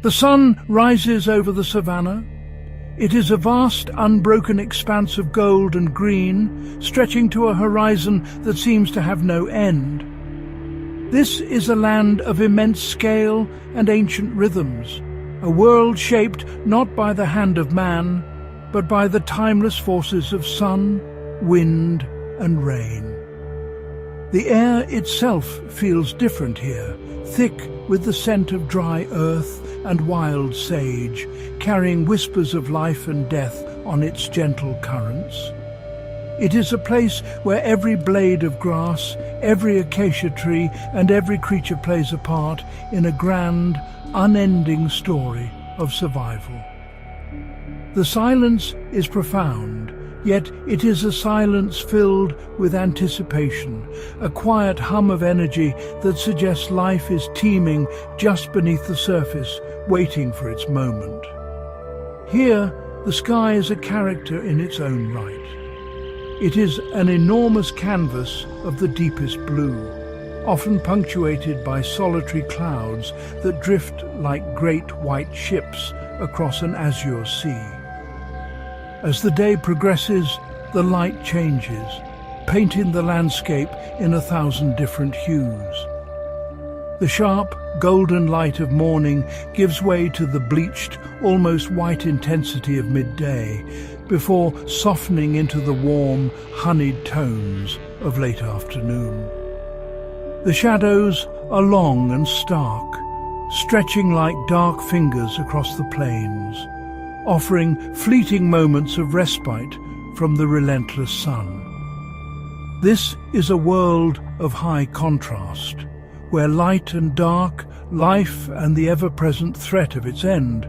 The sun rises over the savanna. It is a vast, unbroken expanse of gold and green, stretching to a horizon that seems to have no end. This is a land of immense scale and ancient rhythms, a world shaped not by the hand of man, but by the timeless forces of sun, wind, and rain. The air itself feels different here, thick with the scent of dry earth and wild sage, carrying whispers of life and death on its gentle currents. It is a place where every blade of grass, every acacia tree, and every creature plays a part in a grand, unending story of survival. The silence is profound, yet it is a silence filled with anticipation, a quiet hum of energy that suggests life is teeming just beneath the surface, waiting for its moment. Here, the sky is a character in its own right. It is an enormous canvas of the deepest blue, often punctuated by solitary clouds that drift like great white ships across an azure sea. As the day progresses, the light changes, painting the landscape in 1,000 different hues. The sharp, golden light of morning gives way to the bleached, almost white intensity of midday, before softening into the warm, honeyed tones of late afternoon. The shadows are long and stark, stretching like dark fingers across the plains, offering fleeting moments of respite from the relentless sun. This is a world of high contrast, where light and dark, life and the ever-present threat of its end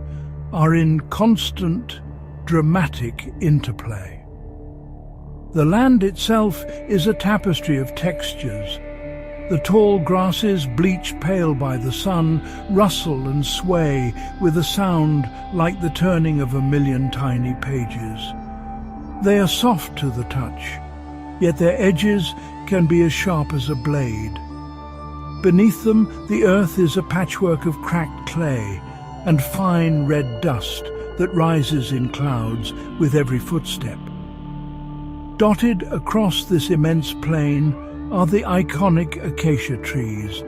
are in constant, dramatic interplay. The land itself is a tapestry of textures. The tall grasses, bleached pale by the sun, rustle and sway with a sound like the turning of 1,000,000 tiny pages. They are soft to the touch, yet their edges can be as sharp as a blade. Beneath them, the earth is a patchwork of cracked clay and fine red dust that rises in clouds with every footstep. Dotted across this immense plain are the iconic acacia trees,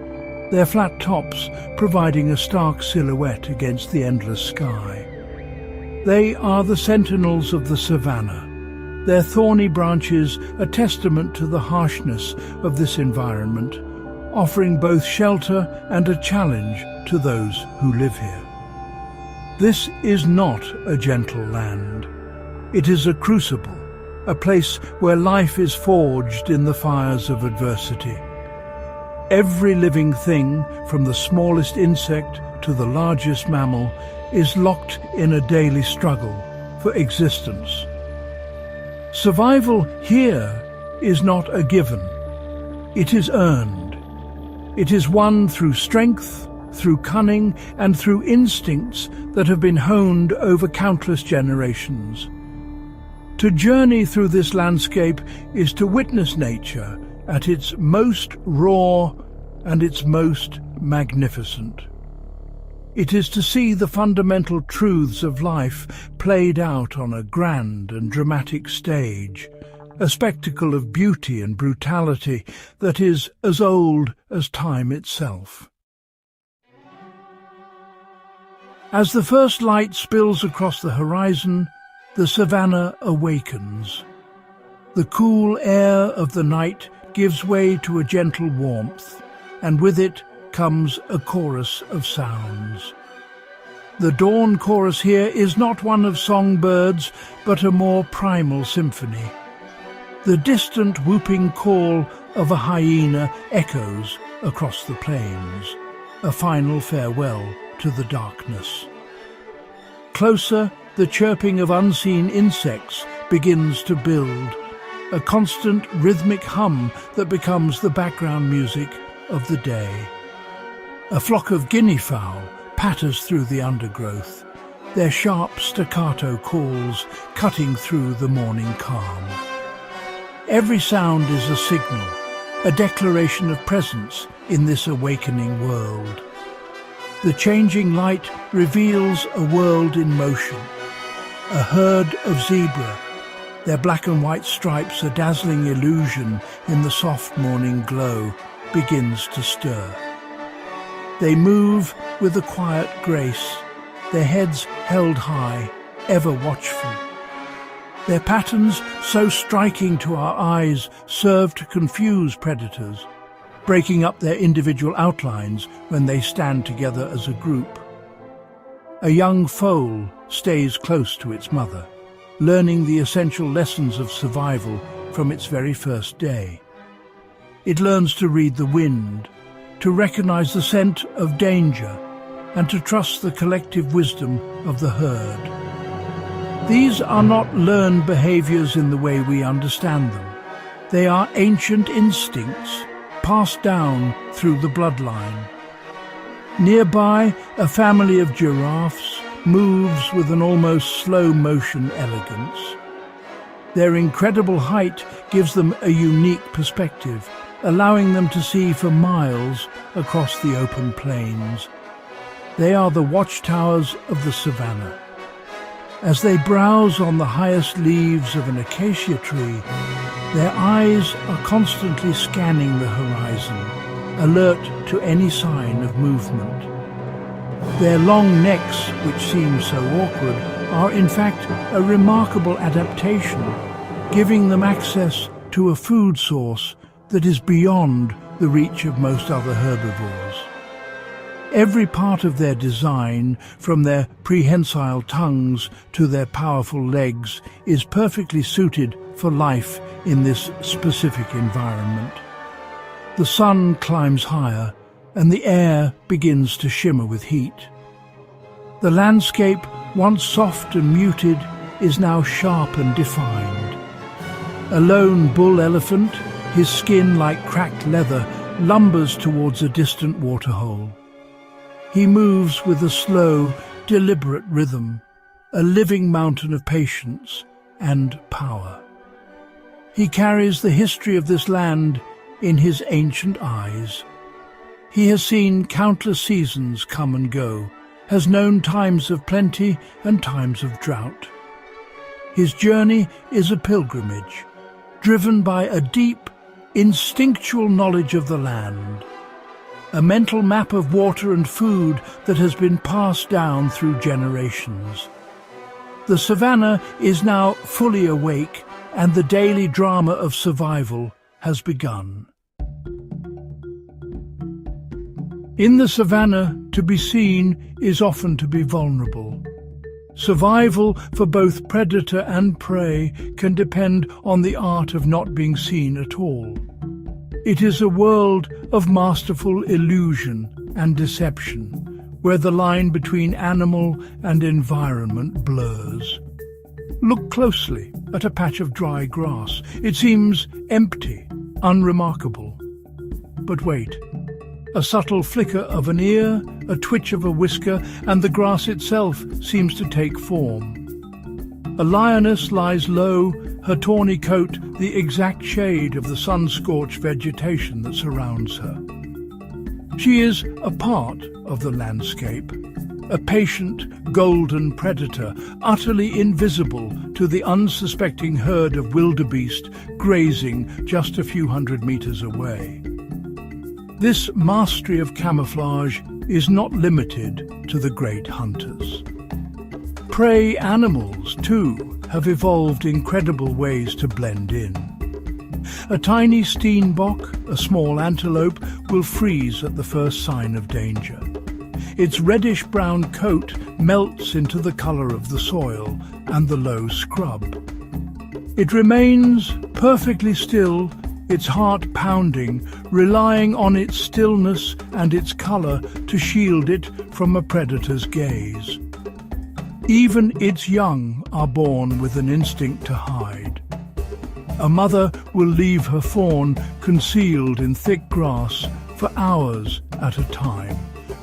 their flat tops providing a stark silhouette against the endless sky. They are the sentinels of the savanna, their thorny branches a testament to the harshness of this environment, offering both shelter and a challenge to those who live here. This is not a gentle land. It is a crucible, a place where life is forged in the fires of adversity. Every living thing, from the smallest insect to the largest mammal, is locked in a daily struggle for existence. Survival here is not a given. It is earned. It is won through strength, through cunning, and through instincts that have been honed over countless generations. To journey through this landscape is to witness nature at its most raw and its most magnificent. It is to see the fundamental truths of life played out on a grand and dramatic stage, a spectacle of beauty and brutality that is as old as time itself. As the first light spills across the horizon, the savanna awakens. The cool air of the night gives way to a gentle warmth, and with it comes a chorus of sounds. The dawn chorus here is not one of songbirds, but a more primal symphony. The distant whooping call of a hyena echoes across the plains, a final farewell to the darkness. Closer, the chirping of unseen insects begins to build, a constant rhythmic hum that becomes the background music of the day. A flock of guinea fowl patters through the undergrowth, their sharp staccato calls cutting through the morning calm. Every sound is a signal, a declaration of presence in this awakening world. The changing light reveals a world in motion. A herd of zebra, their black and white stripes a dazzling illusion in the soft morning glow, begins to stir. They move with a quiet grace, their heads held high, ever watchful. Their patterns, so striking to our eyes, serve to confuse predators, breaking up their individual outlines when they stand together as a group. A young foal stays close to its mother, learning the essential lessons of survival from its very first day. It learns to read the wind, to recognize the scent of danger, and to trust the collective wisdom of the herd. These are not learned behaviors in the way we understand them. They are ancient instincts, passed down through the bloodline. Nearby, a family of giraffes moves with an almost slow-motion elegance. Their incredible height gives them a unique perspective, allowing them to see for miles across the open plains. They are the watchtowers of the savanna. As they browse on the highest leaves of an acacia tree, their eyes are constantly scanning the horizon, alert to any sign of movement. Their long necks, which seem so awkward, are in fact a remarkable adaptation, giving them access to a food source that is beyond the reach of most other herbivores. Every part of their design, from their prehensile tongues to their powerful legs, is perfectly suited for life in this specific environment. The sun climbs higher, and the air begins to shimmer with heat. The landscape, once soft and muted, is now sharp and defined. A lone bull elephant, his skin like cracked leather, lumbers towards a distant waterhole. He moves with a slow, deliberate rhythm, a living mountain of patience and power. He carries the history of this land in his ancient eyes. He has seen countless seasons come and go, has known times of plenty and times of drought. His journey is a pilgrimage, driven by a deep, instinctual knowledge of the land, a mental map of water and food that has been passed down through generations. The savanna is now fully awake, and the daily drama of survival has begun. In the savanna, to be seen is often to be vulnerable. Survival for both predator and prey can depend on the art of not being seen at all. It is a world of masterful illusion and deception, where the line between animal and environment blurs. Look closely at a patch of dry grass. It seems empty, unremarkable. But wait. A subtle flicker of an ear, a twitch of a whisker, and the grass itself seems to take form. A lioness lies low, her tawny coat the exact shade of the sun-scorched vegetation that surrounds her. She is a part of the landscape, a patient, golden predator, utterly invisible to the unsuspecting herd of wildebeest grazing just a few hundred meters away. This mastery of camouflage is not limited to the great hunters. Prey animals, too, have evolved incredible ways to blend in. A tiny steenbok, a small antelope, will freeze at the first sign of danger. Its reddish-brown coat melts into the color of the soil and the low scrub. It remains perfectly still, its heart pounding, relying on its stillness and its color to shield it from a predator's gaze. Even its young are born with an instinct to hide. A mother will leave her fawn concealed in thick grass for hours at a time,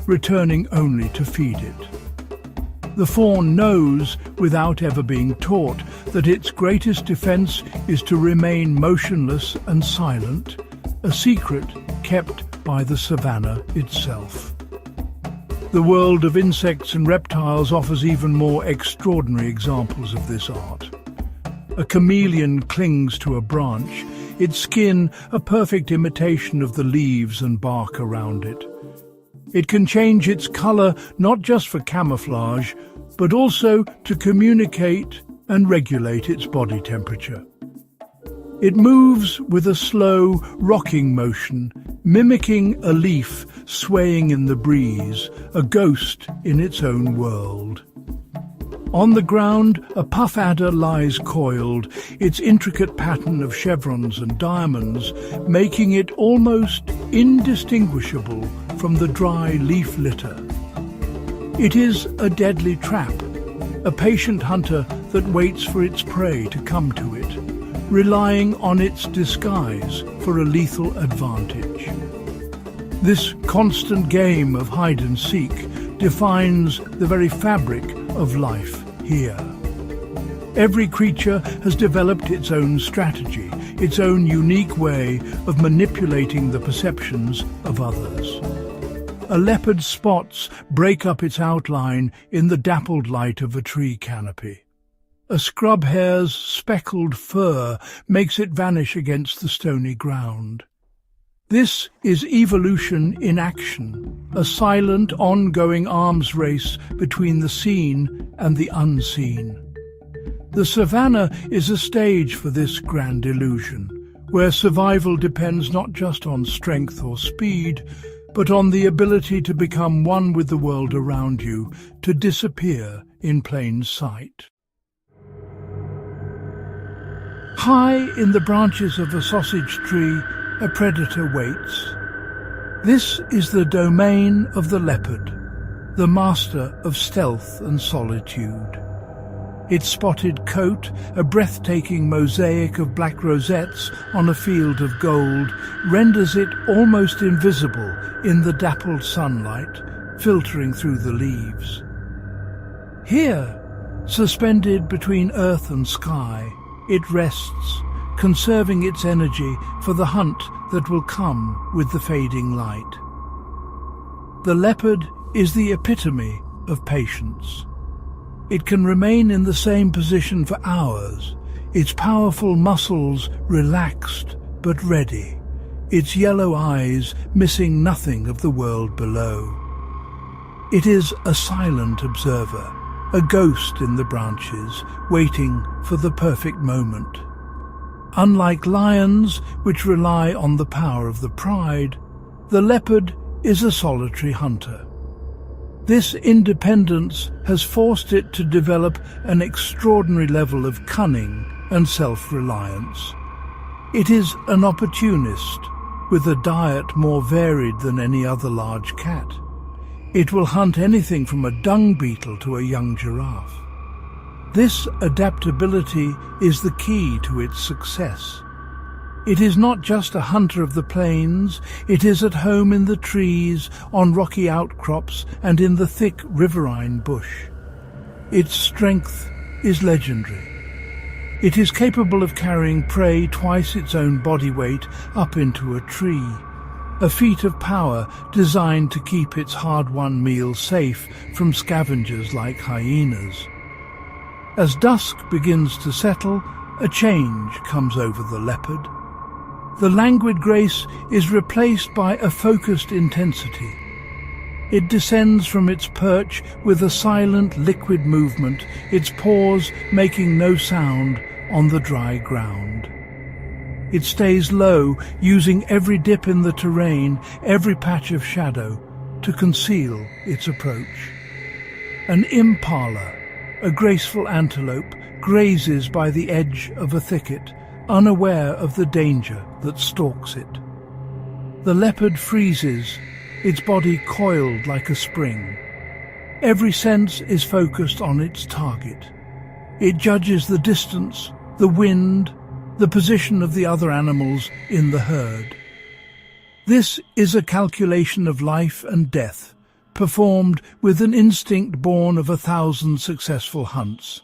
returning only to feed it. The fawn knows, without ever being taught, that its greatest defense is to remain motionless and silent, a secret kept by the savanna itself. The world of insects and reptiles offers even more extraordinary examples of this art. A chameleon clings to a branch, its skin a perfect imitation of the leaves and bark around it. It can change its color not just for camouflage, but also to communicate and regulate its body temperature. It moves with a slow, rocking motion, mimicking a leaf swaying in the breeze, a ghost in its own world. On the ground, a puff adder lies coiled, its intricate pattern of chevrons and diamonds making it almost indistinguishable from the dry leaf litter. It is a deadly trap, a patient hunter that waits for its prey to come to it, relying on its disguise for a lethal advantage. This constant game of hide and seek defines the very fabric of life here. Every creature has developed its own strategy, its own unique way of manipulating the perceptions of others. A leopard's spots break up its outline in the dappled light of a tree canopy. A scrub hare's speckled fur makes it vanish against the stony ground. This is evolution in action, a silent, ongoing arms race between the seen and the unseen. The savanna is a stage for this grand illusion, where survival depends not just on strength or speed, but on the ability to become one with the world around you, to disappear in plain sight. High in the branches of a sausage tree, a predator waits. This is the domain of the leopard, the master of stealth and solitude. Its spotted coat, a breathtaking mosaic of black rosettes on a field of gold, renders it almost invisible in the dappled sunlight filtering through the leaves. Here, suspended between earth and sky, it rests, conserving its energy for the hunt that will come with the fading light. The leopard is the epitome of patience. It can remain in the same position for hours, its powerful muscles relaxed but ready, its yellow eyes missing nothing of the world below. It is a silent observer, a ghost in the branches, waiting for the perfect moment. Unlike lions, which rely on the power of the pride, the leopard is a solitary hunter. This independence has forced it to develop an extraordinary level of cunning and self-reliance. It is an opportunist, with a diet more varied than any other large cat. It will hunt anything from a dung beetle to a young giraffe. This adaptability is the key to its success. It is not just a hunter of the plains, it is at home in the trees, on rocky outcrops, and in the thick riverine bush. Its strength is legendary. It is capable of carrying prey twice its own body weight up into a tree, a feat of power designed to keep its hard-won meal safe from scavengers like hyenas. As dusk begins to settle, a change comes over the leopard. The languid grace is replaced by a focused intensity. It descends from its perch with a silent, liquid movement, its paws making no sound on the dry ground. It stays low, using every dip in the terrain, every patch of shadow, to conceal its approach. An impala, a graceful antelope, grazes by the edge of a thicket, unaware of the danger that stalks it. The leopard freezes, its body coiled like a spring. Every sense is focused on its target. It judges the distance, the wind, the position of the other animals in the herd. This is a calculation of life and death, performed with an instinct born of 1,000 successful hunts.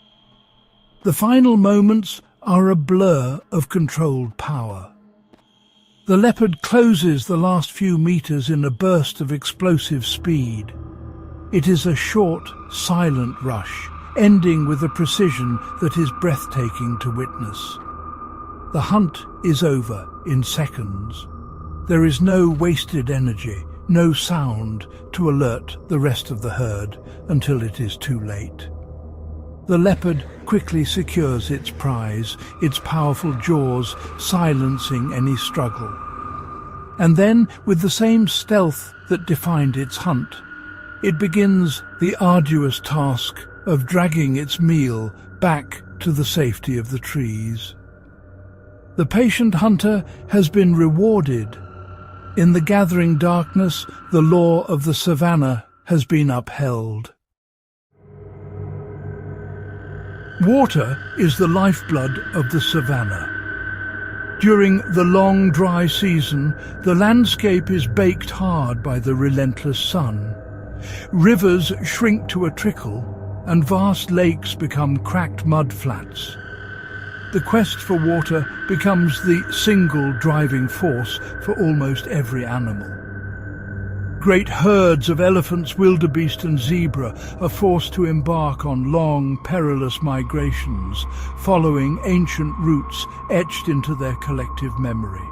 The final moments are a blur of controlled power. The leopard closes the last few meters in a burst of explosive speed. It is a short, silent rush, ending with a precision that is breathtaking to witness. The hunt is over in seconds. There is no wasted energy, no sound to alert the rest of the herd until it is too late. The leopard quickly secures its prize, its powerful jaws silencing any struggle. And then, with the same stealth that defined its hunt, it begins the arduous task of dragging its meal back to the safety of the trees. The patient hunter has been rewarded. In the gathering darkness, the law of the savanna has been upheld. Water is the lifeblood of the savanna. During the long dry season, the landscape is baked hard by the relentless sun. Rivers shrink to a trickle, and vast lakes become cracked mud flats. The quest for water becomes the single driving force for almost every animal. Great herds of elephants, wildebeest and zebra are forced to embark on long, perilous migrations, following ancient routes etched into their collective memory.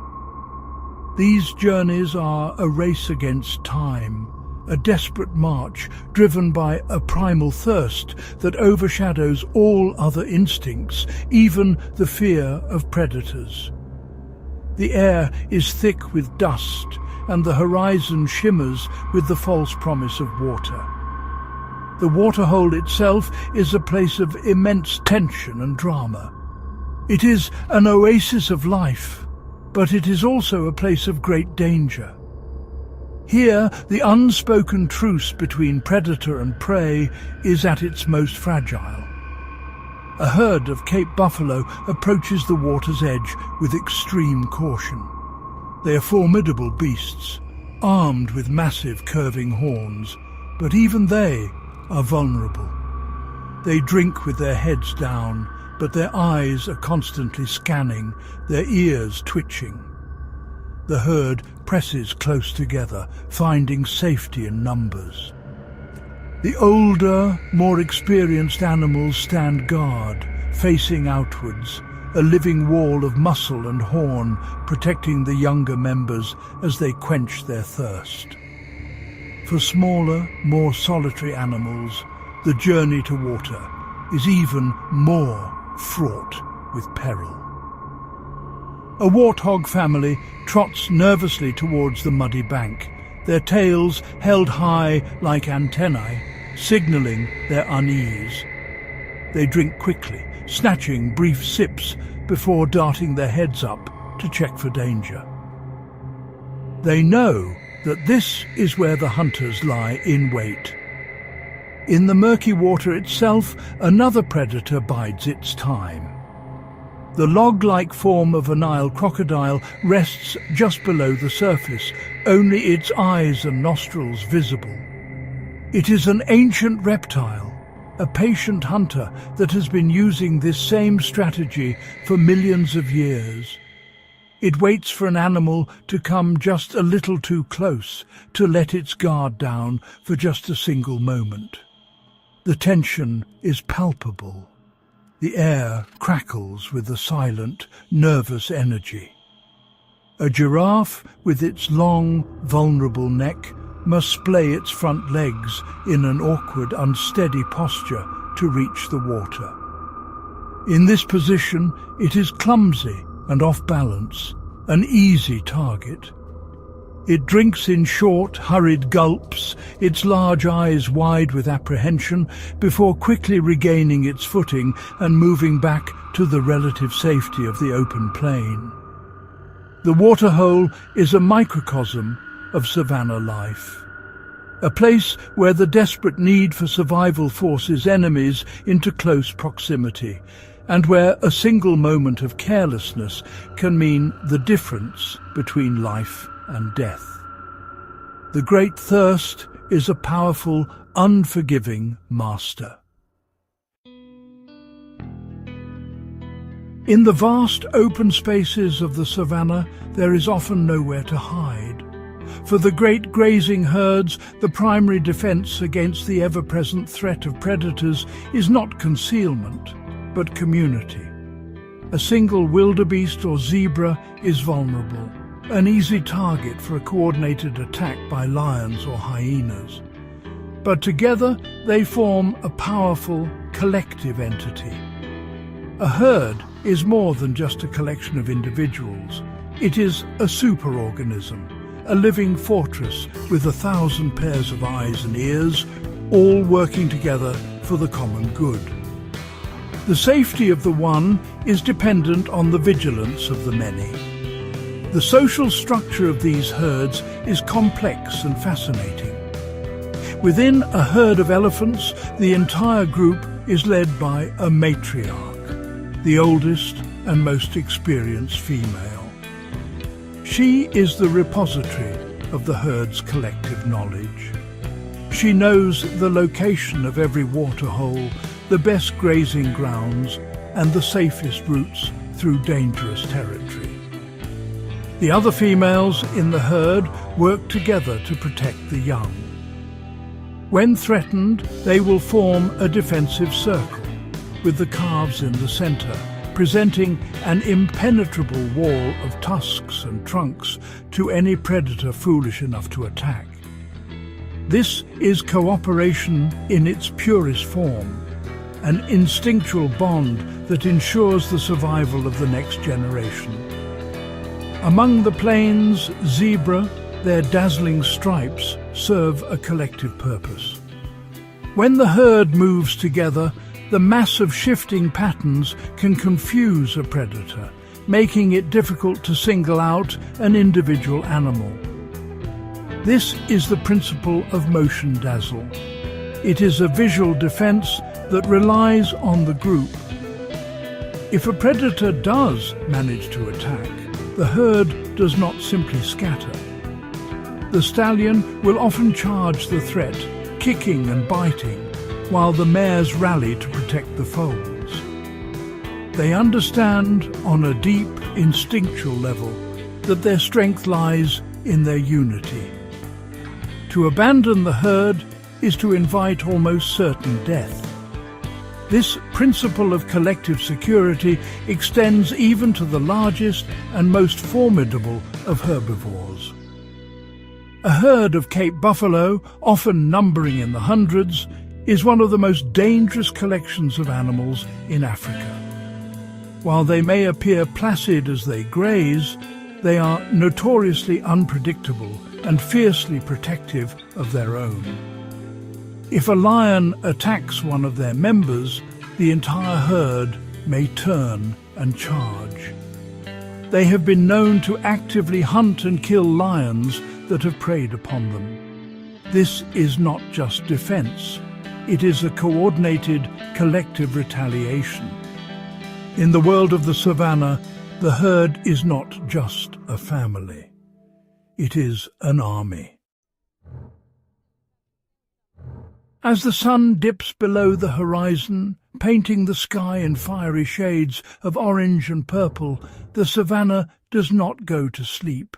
These journeys are a race against time, a desperate march driven by a primal thirst that overshadows all other instincts, even the fear of predators. The air is thick with dust, and the horizon shimmers with the false promise of water. The waterhole itself is a place of immense tension and drama. It is an oasis of life, but it is also a place of great danger. Here, the unspoken truce between predator and prey is at its most fragile. A herd of Cape buffalo approaches the water's edge with extreme caution. They are formidable beasts, armed with massive curving horns, but even they are vulnerable. They drink with their heads down, but their eyes are constantly scanning, their ears twitching. The herd presses close together, finding safety in numbers. The older, more experienced animals stand guard, facing outwards, a living wall of muscle and horn protecting the younger members as they quench their thirst. For smaller, more solitary animals, the journey to water is even more fraught with peril. A warthog family trots nervously towards the muddy bank, their tails held high like antennae, signalling their unease. They drink quickly, snatching brief sips before darting their heads up to check for danger. They know that this is where the hunters lie in wait. In the murky water itself, another predator bides its time. The log-like form of a Nile crocodile rests just below the surface, only its eyes and nostrils visible. It is an ancient reptile, a patient hunter that has been using this same strategy for millions of years. It waits for an animal to come just a little too close to let its guard down for just a single moment. The tension is palpable. The air crackles with a silent, nervous energy. A giraffe, with its long, vulnerable neck, must splay its front legs in an awkward, unsteady posture to reach the water. In this position, it is clumsy and off balance, an easy target. It drinks in short, hurried gulps, its large eyes wide with apprehension, before quickly regaining its footing and moving back to the relative safety of the open plain. The waterhole is a microcosm of savanna life, a place where the desperate need for survival forces enemies into close proximity, and where a single moment of carelessness can mean the difference between life and death. The great thirst is a powerful, unforgiving master. In the vast open spaces of the savanna, there is often nowhere to hide. For the great grazing herds, the primary defense against the ever-present threat of predators is not concealment, but community. A single wildebeest or zebra is vulnerable, an easy target for a coordinated attack by lions or hyenas. But together they form a powerful, collective entity. A herd is more than just a collection of individuals. It is a superorganism, a living fortress with 1,000 pairs of eyes and ears, all working together for the common good. The safety of the one is dependent on the vigilance of the many. The social structure of these herds is complex and fascinating. Within a herd of elephants, the entire group is led by a matriarch, the oldest and most experienced female. She is the repository of the herd's collective knowledge. She knows the location of every waterhole, the best grazing grounds, and the safest routes through dangerous territory. The other females in the herd work together to protect the young. When threatened, they will form a defensive circle, with the calves in the center, presenting an impenetrable wall of tusks and trunks to any predator foolish enough to attack. This is cooperation in its purest form, an instinctual bond that ensures the survival of the next generation. Among the plains zebra, their dazzling stripes serve a collective purpose. When the herd moves together, the massive shifting patterns can confuse a predator, making it difficult to single out an individual animal. This is the principle of motion dazzle. It is a visual defense that relies on the group. If a predator does manage to attack, the herd does not simply scatter. The stallion will often charge the threat, kicking and biting, while the mares rally to protect the foals. They understand on a deep, instinctual level that their strength lies in their unity. To abandon the herd is to invite almost certain death. This principle of collective security extends even to the largest and most formidable of herbivores. A herd of Cape buffalo, often numbering in the hundreds, is one of the most dangerous collections of animals in Africa. While they may appear placid as they graze, they are notoriously unpredictable and fiercely protective of their own. If a lion attacks one of their members, the entire herd may turn and charge. They have been known to actively hunt and kill lions that have preyed upon them. This is not just defense. It is a coordinated, collective retaliation. In the world of the Savanna, the herd is not just a family. It is an army. As the sun dips below the horizon, painting the sky in fiery shades of orange and purple, the Savanna does not go to sleep.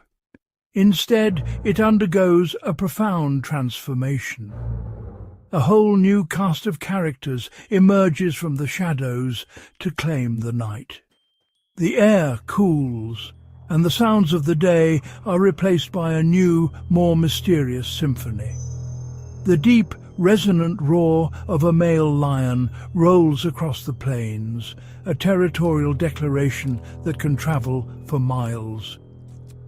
Instead, it undergoes a profound transformation. A whole new cast of characters emerges from the shadows to claim the night. The air cools, and the sounds of the day are replaced by a new, more mysterious symphony. The deep, resonant roar of a male lion rolls across the plains, a territorial declaration that can travel for miles.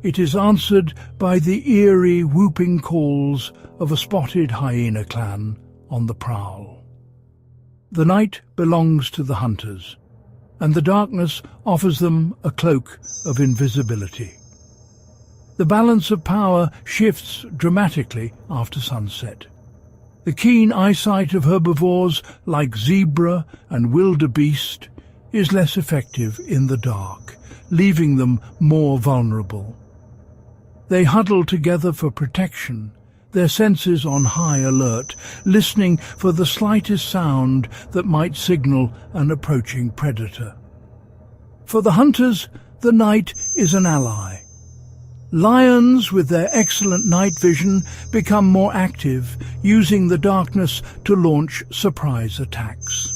It is answered by the eerie, whooping calls of a spotted hyena clan on the prowl. The night belongs to the hunters, and the darkness offers them a cloak of invisibility. The balance of power shifts dramatically after sunset. The keen eyesight of herbivores like zebra and wildebeest is less effective in the dark, leaving them more vulnerable. They huddle together for protection, their senses on high alert, listening for the slightest sound that might signal an approaching predator. For the hunters, the night is an ally. Lions, with their excellent night vision, become more active, using the darkness to launch surprise attacks.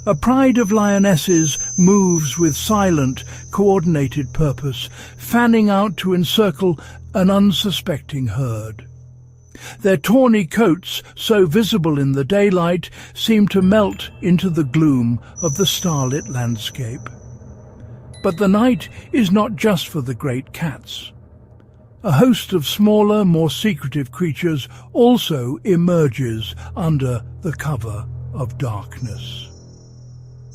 A pride of lionesses moves with silent, coordinated purpose, fanning out to encircle an unsuspecting herd. Their tawny coats, so visible in the daylight, seem to melt into the gloom of the starlit landscape. But the night is not just for the great cats. A host of smaller, more secretive creatures also emerges under the cover of darkness.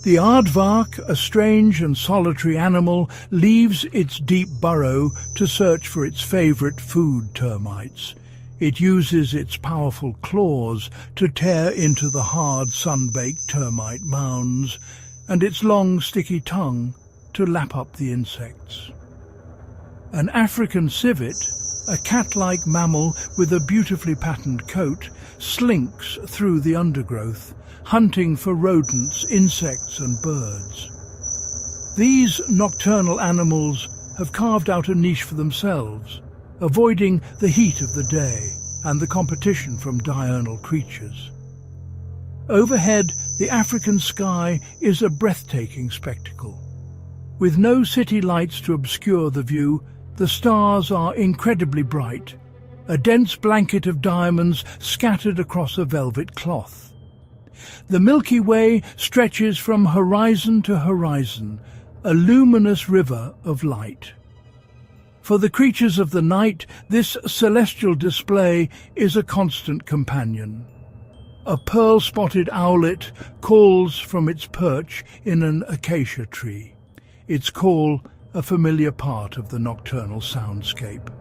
The aardvark, a strange and solitary animal, leaves its deep burrow to search for its favourite food, termites. It uses its powerful claws to tear into the hard, sun-baked termite mounds, and its long, sticky tongue to lap up the insects. An African civet, a cat-like mammal with a beautifully patterned coat, slinks through the undergrowth, hunting for rodents, insects and birds. These nocturnal animals have carved out a niche for themselves, avoiding the heat of the day and the competition from diurnal creatures. Overhead, the African sky is a breathtaking spectacle. With no city lights to obscure the view, the stars are incredibly bright, a dense blanket of diamonds scattered across a velvet cloth. The Milky Way stretches from horizon to horizon, a luminous river of light. For the creatures of the night, this celestial display is a constant companion. A pearl-spotted owlet calls from its perch in an acacia tree, its call a familiar part of the nocturnal soundscape.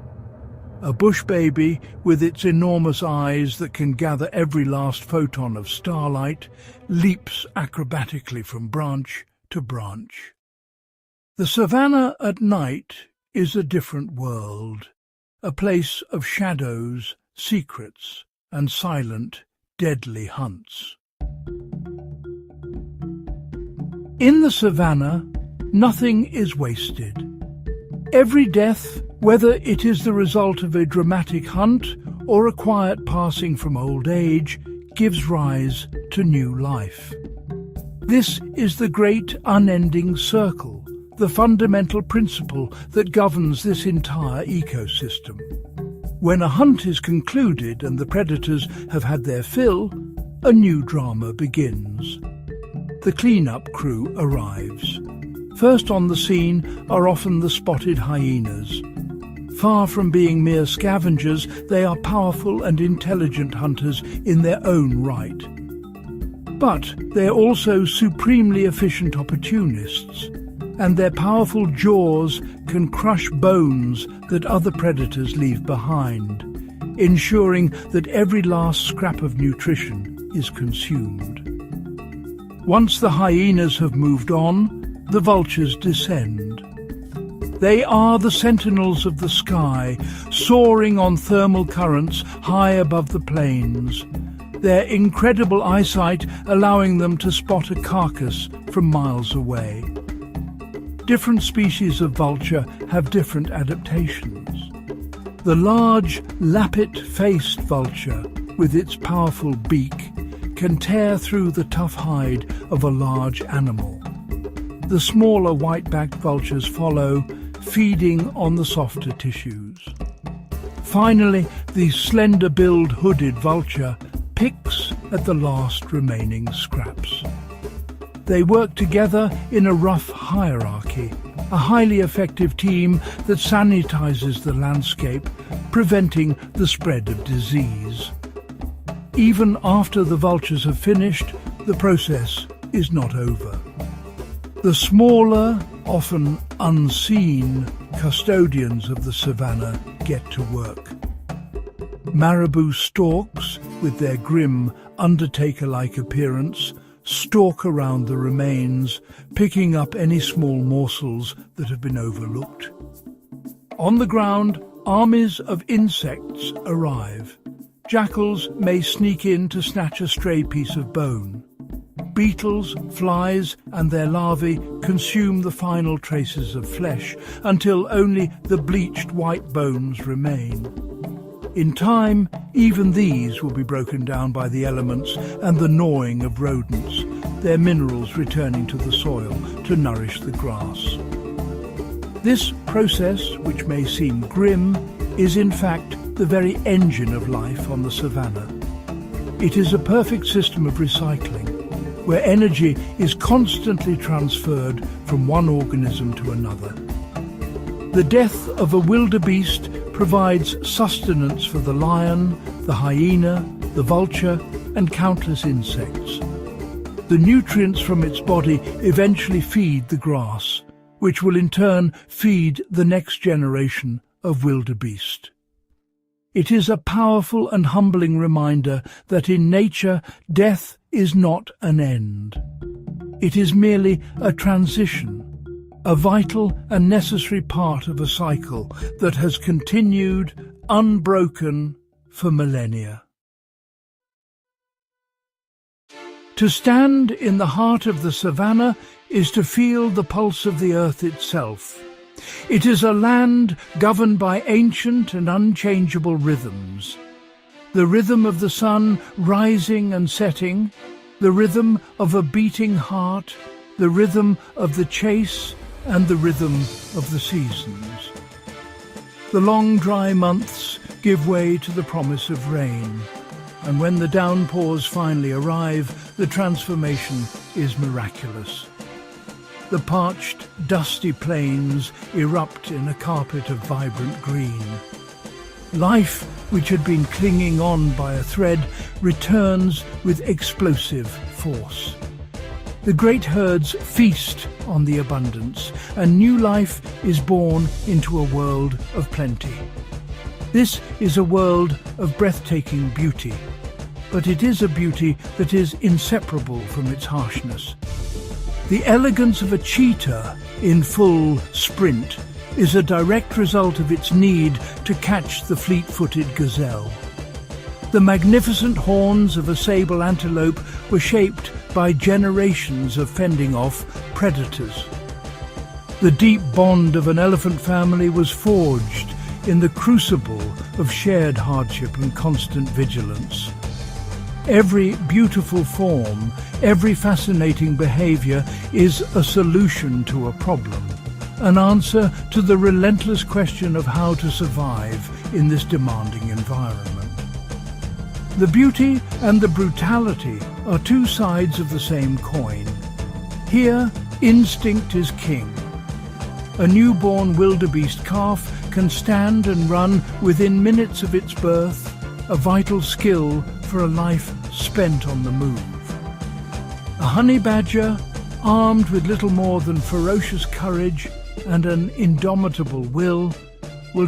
A bush baby, with its enormous eyes that can gather every last photon of starlight, leaps acrobatically from branch to branch. The savannah at night is a different world, a place of shadows, secrets, and silent, deadly hunts. In the savannah, nothing is wasted. Every death, whether it is the result of a dramatic hunt or a quiet passing from old age, gives rise to new life. This is the great unending circle, the fundamental principle that governs this entire ecosystem. When a hunt is concluded and the predators have had their fill, a new drama begins. The clean-up crew arrives. First on the scene are often the spotted hyenas. Far from being mere scavengers, they are powerful and intelligent hunters in their own right. But they are also supremely efficient opportunists, and their powerful jaws can crush bones that other predators leave behind, ensuring that every last scrap of nutrition is consumed. Once the hyenas have moved on, the vultures descend. They are the sentinels of the sky, soaring on thermal currents high above the plains, their incredible eyesight allowing them to spot a carcass from miles away. Different species of vulture have different adaptations. The large, lappet-faced vulture, with its powerful beak, can tear through the tough hide of a large animal. The smaller white-backed vultures follow, feeding on the softer tissues. Finally, the slender-billed hooded vulture picks at the last remaining scraps. They work together in a rough hierarchy, a highly effective team that sanitizes the landscape, preventing the spread of disease. Even after the vultures have finished, the process is not over. The smaller, often unseen, custodians of the savannah get to work. Marabou storks, with their grim, undertaker-like appearance, stalk around the remains, picking up any small morsels that have been overlooked. On the ground, armies of insects arrive. Jackals may sneak in to snatch a stray piece of bone. Beetles, flies, and their larvae consume the final traces of flesh until only the bleached white bones remain. In time, even these will be broken down by the elements and the gnawing of rodents, their minerals returning to the soil to nourish the grass. This process, which may seem grim, is in fact the very engine of life on the savanna. It is a perfect system of recycling, where energy is constantly transferred from one organism to another. The death of a wildebeest provides sustenance for the lion, the hyena, the vulture, and countless insects. The nutrients from its body eventually feed the grass, which will in turn feed the next generation of wildebeest. It is a powerful and humbling reminder that in nature, death is not an end. It is merely a transition, a vital and necessary part of a cycle that has continued unbroken for millennia. To stand in the heart of the savanna is to feel the pulse of the earth itself. It is a land governed by ancient and unchangeable rhythms. The rhythm of the sun rising and setting, the rhythm of a beating heart, the rhythm of the chase, and the rhythm of the seasons. The long dry months give way to the promise of rain, and when the downpours finally arrive, the transformation is miraculous. The parched, dusty plains erupt in a carpet of vibrant green. Life, which had been clinging on by a thread, returns with explosive force. The great herds feast on the abundance, and new life is born into a world of plenty. This is a world of breathtaking beauty, but it is a beauty that is inseparable from its harshness. The elegance of a cheetah in full sprint is a direct result of its need to catch the fleet-footed gazelle. The magnificent horns of a sable antelope were shaped by generations of fending off predators. The deep bond of an elephant family was forged in the crucible of shared hardship and constant vigilance. Every beautiful form, every fascinating behavior is a solution to a problem, an answer to the relentless question of how to survive in this demanding environment. The beauty and the brutality are two sides of the same coin. Here, instinct is king. A newborn wildebeest calf can stand and run within minutes of its birth, a vital skill for a life spent on the move. A honey badger, armed with little more than ferocious courage and an indomitable will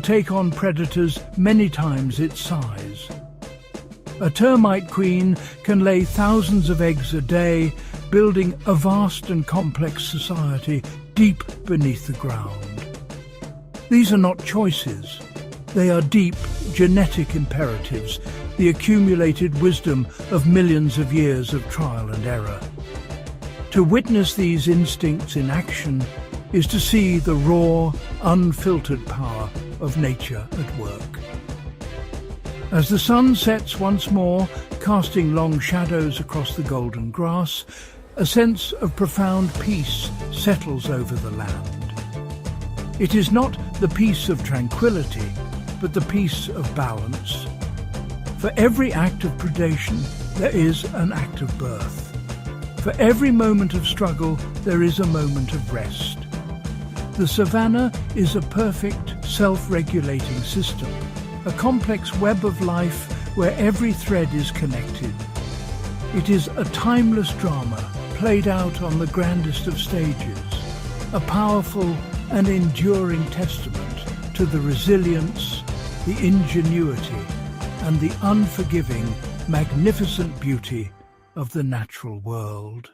take on predators many times its size. A termite queen can lay thousands of eggs a day, building a vast and complex society deep beneath the ground. These are not choices. They are deep genetic imperatives, the accumulated wisdom of millions of years of trial and error. To witness these instincts in action is to see the raw, unfiltered power of nature at work. As the sun sets once more, casting long shadows across the golden grass, a sense of profound peace settles over the land. It is not the peace of tranquility, but the peace of balance. For every act of predation, there is an act of birth. For every moment of struggle, there is a moment of rest. The savanna is a perfect, self-regulating system, a complex web of life where every thread is connected. It is a timeless drama played out on the grandest of stages, a powerful and enduring testament to the resilience, the ingenuity, and the unforgiving, magnificent beauty of the natural world.